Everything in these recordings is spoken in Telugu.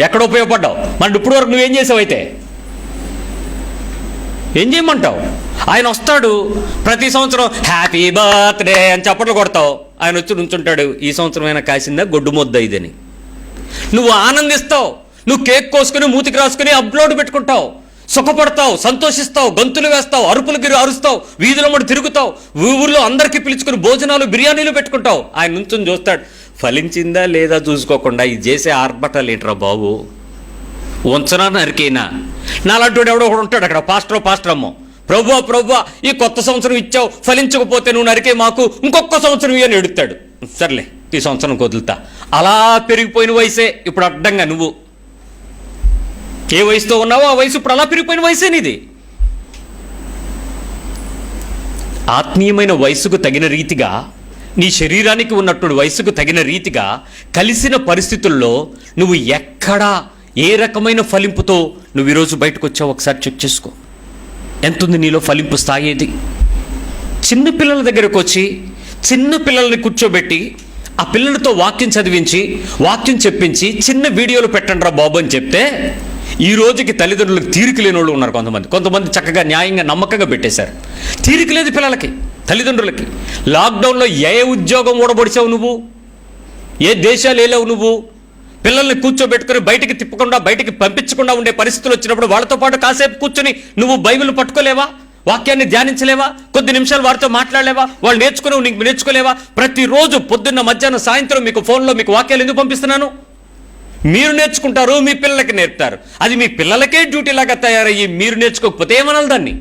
ఎక్కడ ఉపయోగపడ్డావు? మరి ఇప్పుడు వరకు నువ్వేం చేసావు? అయితే ఏం చేయమంటావు? ఆయన వస్తాడు ప్రతి సంవత్సరం హ్యాపీ బర్త్డే అని చప్పట్లు కొడతావు. ఆయన వచ్చి నుంచుంటాడు, ఈ సంవత్సరం అయినా కాసిందా గొడ్డు ముద్ద ఇదని. నువ్వు ఆనందిస్తావు, నువ్వు కేక్ కోసుకుని మూతికి రాసుకుని అప్లోడ్ పెట్టుకుంటావు, సుఖపడతావు, సంతోషిస్తావు, గంతులు వేస్తావు, అరుపులకి అరుస్తావు, వీధుల మడి తిరుగుతావు, ఊళ్ళో అందరికీ పిలుచుకుని భోజనాలు బిర్యానీలు పెట్టుకుంటావు. ఆయన నుంచుని చూస్తాడు, ఫలించిందా లేదా చూసుకోకుండా ఇది చేసే ఆర్భటాలు ఏంట్రా బాబు, ఉంచనా నరికేనా? నాలాంటి ఎవడో ఒకడు ఉంటాడు అక్కడ, పాస్టర్ అమ్మో, ప్రభు ఈ కొత్త సంవత్సరం ఇచ్చావు, ఫలించకపోతే నువ్వు నరికే మాకు ఇంకొక సంవత్సరం అని ఎడుతాడు. సర్లే ఈ సంవత్సరం వదులుతా. అలా పెరిగిపోయిన వయసే ఇప్పుడు అడ్డంగా నువ్వు ఏ వయసుతో ఉన్నావో ఆ వయసు ఇప్పుడు అలా పెరిగిపోయిన వయసే నీది. ఆత్మీయమైన వయసుకు తగిన రీతిగా, నీ శరీరానికి ఉన్నటువంటి వయసుకు తగిన రీతిగా కలిసిన పరిస్థితుల్లో నువ్వు ఎక్కడా ఏ రకమైన ఫలింపుతో నువ్వు ఈరోజు బయటకు వచ్చావు ఒకసారి చెక్ చేసుకో. ఎంతుంది నీలో ఫలింపు స్థాయి? ఏది? చిన్న పిల్లల దగ్గరకు వచ్చి చిన్న పిల్లల్ని కూర్చోబెట్టి ఆ పిల్లలతో వాక్యం చదివించి వాక్యం చెప్పించి చిన్న వీడియోలు పెట్టండి రా బాబు అని చెప్తే ఈ రోజుకి తల్లిదండ్రులకు తీరిక లేని వాళ్ళు ఉన్నారు. కొంతమంది చక్కగా న్యాయంగా నమ్మకంగా పెట్టేశారు. తీరిక లేదు పిల్లలకి, తల్లిదండ్రులకి. లాక్డౌన్లో ఏ ఉద్యోగం ఊడబొడిచావు నువ్వు? ఏ దేశాలు వెళ్ళావు నువ్వు? పిల్లల్ని కూర్చోబెట్టుకుని బయటికి తిప్పకుండా బయటికి పంపించకుండా ఉండే పరిస్థితులు వచ్చినప్పుడు వాళ్ళతో పాటు కాసేపు కూర్చొని నువ్వు బైబిల్ పట్టుకోలేవా? వాక్యాన్ని ధ్యానించలేవా? కొద్ది నిమిషాలు వారితో మాట్లాడలేవా? వాళ్ళు నేర్చుకుని నీకు నేర్చుకోలేవా? ప్రతిరోజు పొద్దున్న మధ్యాహ్నం సాయంత్రం మీకు ఫోన్లో మీకు వాక్యాలు ఎందుకు పంపిస్తున్నాను? మీరు నేర్చుకుంటారు, మీ పిల్లలకి నేర్పుతారు. అది మీ పిల్లలకే డ్యూటీ లాగా తయారయ్యి మీరు నేర్చుకోకపోతే ఏమనాలి దాన్ని?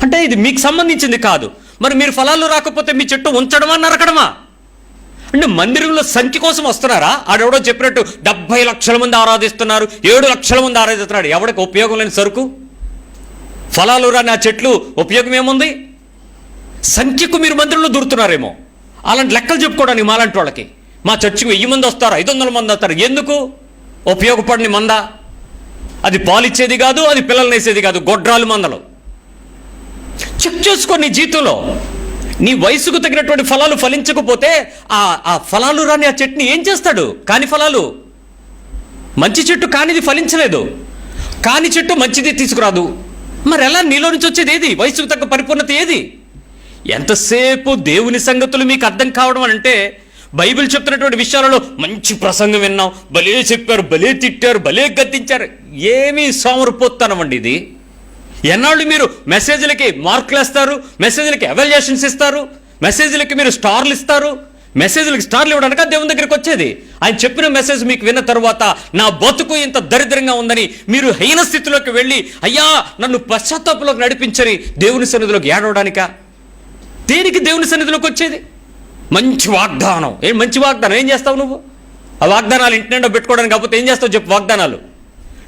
అంటే ఇది మీకు సంబంధించింది కాదు. మరి మీరు ఫలాలు రాకపోతే మీ చెట్టు ఉంచడమా నరకడమా? అంటే మందిరంలో సంఖ్య కోసం వస్తున్నారా? ఆడెవడో చెప్పినట్టు 70 లక్షల మంది ఆరాధిస్తున్నారు, 7 లక్షల మంది ఆరాధిస్తున్నాడు. ఎవడికి ఉపయోగం లేని సరుకు? ఫలాలు రాని ఆ చెట్లు ఉపయోగం ఏముంది? సంఖ్యకు మీరు మందిరంలో దూరుతున్నారేమో. అలాంటి లెక్కలు చెప్పుకోవడానికి మాలాంటి వాళ్ళకి, మా చర్చికి 1000 మంది వస్తారు, 500 మంది వస్తారు. ఎందుకు? ఉపయోగపడని మంద అది. పాలిచ్చేది కాదు, అది పిల్లల్ని వేసేది కాదు, గొడ్రాలు మందలు. చెక్ చేసుకో నీ జీవితంలో. నీ వయసుకు తగినటువంటి ఫలాలు ఫలించకపోతే ఆ ఫలాలు రాని ఆ చెట్టుని ఏం చేస్తాడు? కాని ఫలాలు. మంచి చెట్టు కానిది ఫలించలేదు, కాని చెట్టు మంచిది తీసుకురాదు. మరి ఎలా నీలో నుంచి వచ్చేది ఏది? వయసుకు తగ్గ పరిపూర్ణత ఏది? ఎంతసేపు దేవుని సంగతులు మీకు అర్థం కావడం అంటే బైబిల్ చెప్తున్నటువంటి విషయాలలో మంచి ప్రసంగం విన్నాం, భలే చెప్పారు, భలే తిట్టారు, భలే గద్దించారు. ఏమీ సోమరిపోతానమండి ఇది. ఎన్నాళ్ళు మీరు మెసేజ్లకి మార్కులు వేస్తారు, మెసేజ్లకి ఎవాల్యుయేషన్స్ ఇస్తారు, మెసేజ్లకి మీరు స్టార్లు ఇస్తారు. మెసేజ్లకి స్టార్లు ఇవ్వడానిక దేవుని దగ్గరికి వచ్చేది? ఆయన చెప్పిన మెసేజ్ మీకు విన్న తర్వాత నా బతుకు ఇంత దరిద్రంగా ఉందని మీరు హీన స్థితిలోకి వెళ్ళి అయ్యా నన్ను పశ్చాత్తాపంలోకి నడిపించని దేవుని సన్నిధిలోకి ఏడవడానిక? దేనికి దేవుని సన్నిధిలోకి వచ్చేది? మంచి వాగ్దానం. మంచి వాగ్దానం ఏం చేస్తావు నువ్వు? ఆ వాగ్దానాలు ఇంటి నిండా పెట్టుకోవడానికి కాకపోతే ఏం చేస్తావు చెప్పు? వాగ్దానాలు.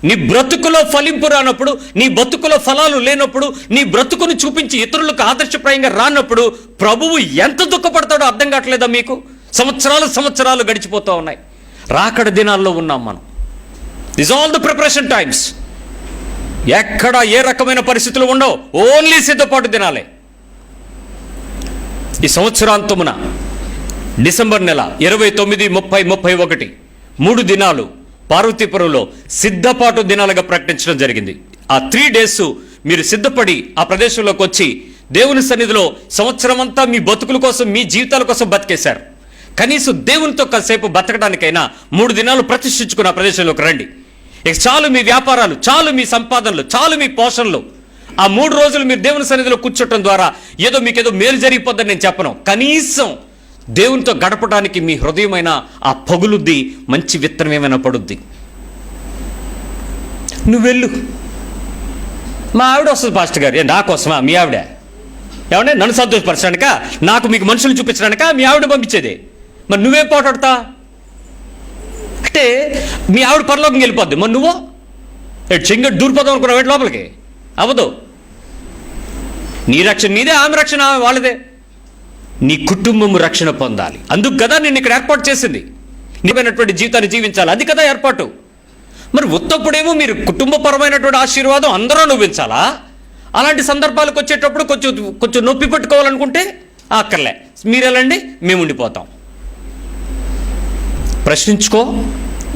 నీ బ్రతుకులో ఫలింపు రానప్పుడు, నీ బ్రతుకులో ఫలాలు లేనప్పుడు, నీ బ్రతుకుని చూపించి ఇతరులకు ఆదర్శప్రాయంగా రానప్పుడు ప్రభువు ఎంత దుఃఖపడతాడో అర్థం కావట్లేదా మీకు? సంవత్సరాలు గడిచిపోతూ ఉన్నాయి. రాకడ దినాల్లో ఉన్నాం మనం. This all the preparation times. ఎక్కడ ఏ రకమైన పరిస్థితులు ఉండవు, ఓన్లీ సిద్ధపాటు దినాలే. ఈ సంవత్సరాంతమున డిసెంబర్ నెల 29, 30, 31 3 దినాలు పార్వతీపురంలో సిద్ధపాటు దినాలుగా ప్రకటించడం జరిగింది. ఆ 3 days మీరు సిద్ధపడి ఆ ప్రదేశంలోకి వచ్చి దేవుని సన్నిధిలో సంవత్సరం అంతా మీ బతుకుల కోసం, మీ జీవితాల కోసం బతికేశారు. కనీసం దేవునితో కాసేపు బతకడానికైనా 3 దినాలు ప్రతిష్ఠించుకున్న ఆ ప్రదేశంలోకి రండి. ఇక చాలు మీ వ్యాపారాలు, చాలు మీ సంపాదనలు, చాలు మీ పోషణలు. ఆ 3 రోజులు మీరు దేవుని సన్నిధిలో కూర్చోటం ద్వారా మీకేదో మేలు జరిగిపోద్దని నేను చెప్పను. కనీసం దేవునితో గడపడానికి మీ హృదయమైన ఆ పగులుద్ది, మంచి విత్తనం ఏమైనా పడుద్ది. నువ్వెళ్ళు. మా ఆవిడ వస్తుంది పాస్టర్ గారు. నా కోసమా? మీ ఆవిడ ఏమంటే నన్ను సంతోషపరచడానిక, నాకు మీకు మనుషులు చూపించడానిక మీ ఆవిడ పంపించేది? మరి నువ్వేం పోటాడతా అంటే మీ ఆవిడ పరలోకం వెళ్ళిపోద్ది. మరి నువ్వు చెంగడు దూరిపోదాం అనుకున్నావు లోపలికి? అవ్వదు. నీ రక్షణ నీదే, ఆమె రక్షణ వాళ్ళదే. నీ కుటుంబము రక్షణ పొందాలి. అందుకు కదా నేను ఇక్కడ ఏర్పాటు చేసింది. నీవైనటువంటి జీవితాన్ని జీవించాలి, అది కదా ఏర్పాటు. మరి ఉత్తప్పుడేమో మీరు కుటుంబపరమైనటువంటి ఆశీర్వాదం అందరూ అనుభవించాలా? అలాంటి సందర్భాలకు వచ్చేటప్పుడు కొంచెం నొప్పి పెట్టుకోవాలనుకుంటే అక్కర్లే, మీరు వెళ్ళండి, మేము ఉండిపోతాం. ప్రశ్నించుకో,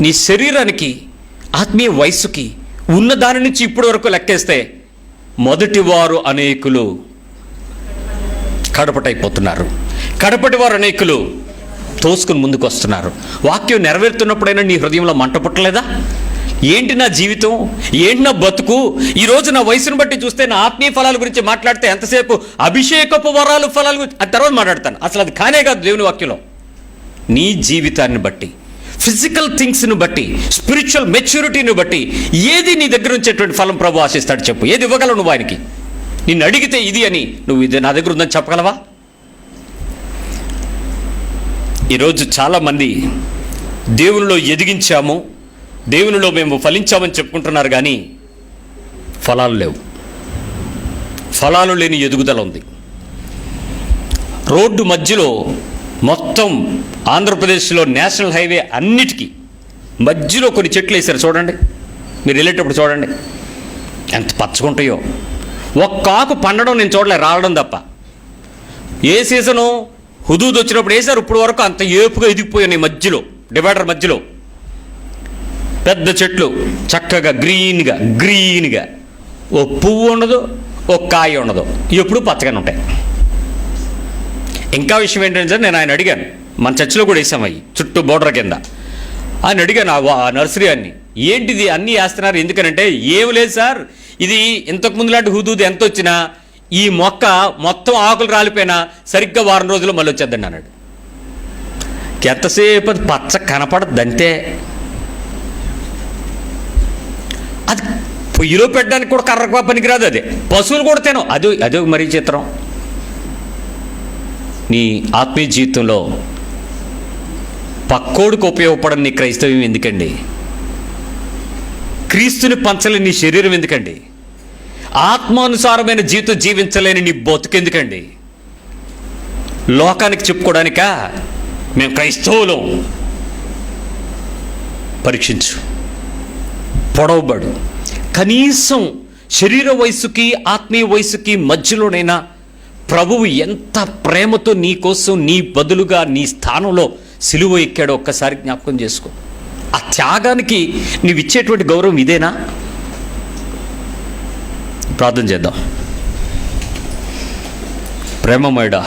నీ శరీరానికి ఆత్మీయ వయస్సుకి ఉన్న దాని నుంచి ఇప్పటి వరకు లెక్కేస్తే మొదటి వారు అనేకులు కడపటైపోతున్నారు, కడపటి వారు అనేకులు తోసుకుని ముందుకు వస్తున్నారు. వాక్యం నెరవేరుతున్నప్పుడైనా నీ హృదయంలో మంట పుట్టలేదా? ఏంటి నా జీవితం, ఏంటి నా బతుకు, ఈరోజు నా వయసును బట్టి చూస్తే నా ఆత్మీయ ఫలాల గురించి మాట్లాడితే ఎంతసేపు అభిషేకపు వరాలు ఫలాల గురించి ఆ తర్వాత మాట్లాడతాను. అసలు అది కానే కాదు దేవుని వాక్యంలో. నీ జీవితాన్ని బట్టి, ఫిజికల్ థింగ్స్ని బట్టి, స్పిరిచువల్ మెచ్యూరిటీని బట్టి ఏది నీ దగ్గర ఉంచేటువంటి ఫలం ప్రభు ఆశిస్తాడు చెప్పు. ఏది ఇవ్వగలవు నువ్వు ఆయనకి? నిన్ను అడిగితే ఇది అని నువ్వు ఇది నా దగ్గర ఉందని చెప్పగలవా? ఈరోజు చాలామంది దేవునిలో ఎదిగించాము, దేవునిలో మేము ఫలించామని చెప్పుకుంటున్నారు, కానీ ఫలాలు లేవు. ఫలాలు లేని ఎదుగుదల ఉంది. రోడ్డు మధ్యలో మొత్తం ఆంధ్రప్రదేశ్లో నేషనల్ హైవే అన్నిటికీ మధ్యలో కొన్ని చెట్లు వేశారు చూడండి. మీరు వెళ్ళేటప్పుడు చూడండి ఎంత పచ్చగుంటాయో. ఒక్క ఆకు పండడం నేను చూడలే, రావడం తప్ప. ఏ సీజను హుదూద్ వచ్చినప్పుడు వేశారు, ఇప్పుడు వరకు అంత ఏపుగా ఎదిగిపోయాయి. మధ్యలో డివైడర్ మధ్యలో పెద్ద చెట్లు చక్కగా గ్రీన్గా ఓ పువ్వు ఉండదు, ఓ కాయ ఉండదు, ఎప్పుడు పచ్చగానే ఉంటాయి. ఇంకా విషయం ఏంటంటే నేను ఆయన అడిగాను, మన చర్చిలో కూడా వేసాం అవి చుట్టూ బోర్డర్ కింద. ఆయన అడిగాను ఆ నర్సరీ అన్ని, ఏంటిది అన్నీ వేస్తున్నారు ఎందుకనంటే, ఏమి లేదు సార్, ఇది ఇంతకుముందు లాంటి హుదూద్ ఎంత వచ్చినా ఈ మొక్క మొత్తం ఆకులు రాలిపోయినా సరిగ్గా వారం రోజుల్లో మళ్ళీ వచ్చేద్దండి అన్నాడు. ఎంతసేపు అది పచ్చ కనపడద్దు అంతే. అది పొయ్యిలో పెట్టడానికి కూడా కర్ర పనికిరాదు, అదే పశువులు కూడా తినవు. అదే మరీ చిత్రం. నీ ఆత్మీయ జీవితంలో పక్కోడికి ఉపయోగపడని నీ క్రైస్తవ్యం ఎందుకండి? క్రీస్తుని పంచలేని నీ శరీరం ఎందుకండి? ఆత్మానుసారమైన జీవితం జీవించలేని నీ బతుకెందుకండి? లోకానికి చెప్పుకోవడానికా మేము క్రైస్తవులం? పరీక్షించు, పొడవబడు. కనీసం శరీర వయసుకి ఆత్మీయ వయసుకి మధ్యలోనైనా ప్రభువు ఎంత ప్రేమతో నీ కోసం, నీ బదులుగా, నీ స్థానంలో సిలువ ఎక్కాడో ఒక్కసారి జ్ఞాపకం చేసుకో. ఆ త్యాగానికి నీవు ఇచ్చేటువంటి గౌరవం ఇదేనా? ప్రార్థన చేద్దాం. ప్రేమమయుడా,